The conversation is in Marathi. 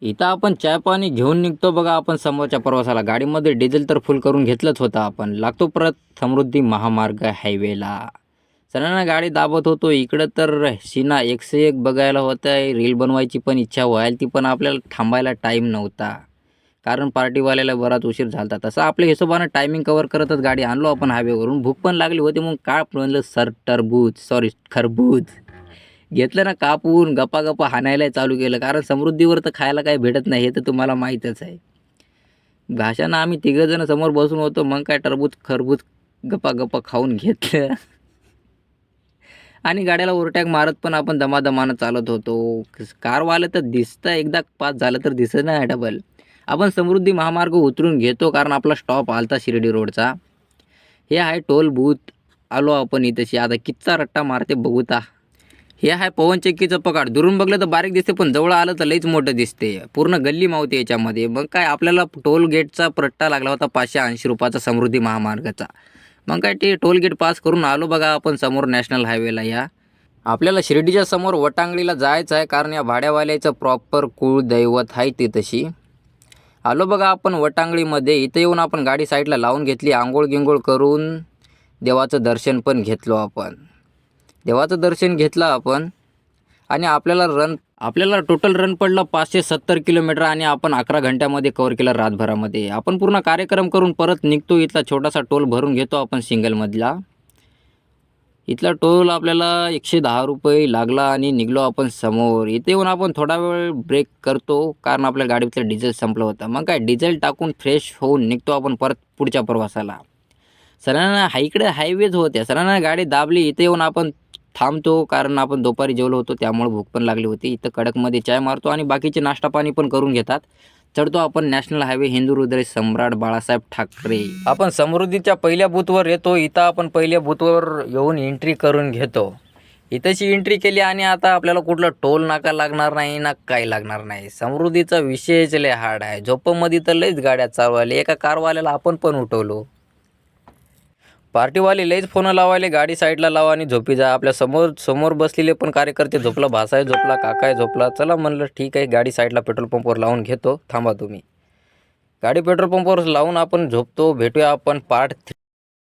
इथं आपण चाय पाणी घेऊन निघतो बघा आपण समोरच्या प्रवासाला. गाडीमध्ये डिझेल तर फुल करून घेतलंच होतं आपण. लागतो परत समृद्धी महामार्ग हायवेला. सरांना गाडी दाबत होतो. इकडं तर सीना एकसे एक बघायला होत आहे. रील बनवायची पण इच्छा व्हायला ती पण आपल्याला थांबायला टाईम नव्हता. कारण पार्टीवाल्याला बराच उशीर झाला होता. तसं आपल्या हिशोबानं टायमिंग कव्हर करतच गाडी आणलो आपण हायवेवरून. भूक पण लागली होती. मग काय म्हणलं खरबूज घेतलं ना कापून गप्पा हाणायला चालू केलं. कारण समृद्धीवर तर खायला काही भेटत नाही हे तर तुम्हाला माहीतच आहे. घाशानं आम्ही तिघंजण समोर बसून होतो. मग काय खरबूज गप्पा खाऊन घेतलं आणि गाड्याला ओव्हरटॅक मारत पण आपण दमादमानं चालत होतो. कारवालं तर दिसतं एकदा पास झालं तर दिसत नाही डबल. आपण समृद्धी महामार्ग उतरून घेतो कारण आपला स्टॉप आलता शिर्डी रोडचा. हे आहे टोल बूथ. आलो आपण इथंशी. आता कितचा रट्टा मारते बघूता. हे आहे पवनचक्कीचं पगार. दुरून बघलं तर बारीक दिसते पण जवळ आलं तर लईच मोठं दिसते. पूर्ण गल्ली मावते याच्यामध्ये. मग काय आपल्याला टोल गेटचा रट्टा लागला होता 580 रुपयाचा समृद्धी महामार्गाचा. मग काय ते टोल गेट पास करून आलो बघा आपण समोर नॅशनल हायवेला. या आपल्याला शिर्डीच्या समोर वटांगळीला जायचं आहे कारण या भाड्यावाल्याचं प्रॉपर कुळदैवत आहे ती तशी. आलो बघा आपण वटांगळीमध्ये. इथं येऊन आपण गाडी साईडला लावून घेतली. आंघोळ गिंघोळ करून देवाचं दर्शन पण घेतलो आपण. देवाचं दर्शन घेतलं आपण आणि आपल्याला टोटल रन पडलं 570 किलोमीटर आणि आपण 11 घंट्यामध्ये कव्हर केलं रातभरामध्ये. आपण पूर्ण कार्यक्रम करून परत निघतो. इथला छोटासा टोल भरून घेतो आपण सिंगलमधला. इथला टोल आपल्याला 110 रुपये लागला आणि निघलो आपण समोर. इथे येऊन आपण थोडा वेळ ब्रेक करतो कारण आपल्या गाडीतलं डिझेल संपलं होतं. मग काय डिझेल टाकून फ्रेश होऊन निघतो आपण परत पुढच्या प्रवासाला. सरांना इकडे हायवेज होत्या. सरांना गाडी दाबली. इथे येऊन आपण थांबतो कारण आपण दुपारी जेवलो होतो त्यामुळे भूक पण लागली होती. इथं कडकमध्ये चाय मारतो आणि बाकीचे नाश्ता पाणी पण करून घेतात. चढतो आपण नॅशनल हायवे हिंदू हृदय सम्राट बाळासाहेब ठाकरे. आपण समृद्धीच्या पहिल्या बूथवर येतो. इथं आपण पहिल्या बूथवर येऊन एंट्री करून घेतो. इथंची एंट्री केली आणि आता आपल्याला कुठलं टोल नाका लागणार नाही ना काही लागणार नाही. समृद्धीचा विषयच लय हार्ड आहे. झोपमध्ये तर लईच गाड्या चालवायला. एका कारवाल्याला आपण पण उठवलो. पार्टीवाले लईच फोन लावायले गाडी साईडला लावा आणि झोपी जा. आपल्या समोर बसलेले पण कार्यकर्ते झोपला. भासाय झोपला, काकाय झोपला. चला म्हणलं ठीक आहे गाडी साईडला पेट्रोल पंपवर लावून घेतो. थांबा तुम्ही. गाडी पेट्रोल पंपवर लावून आपण झोपतो. भेटूया आपण पार्ट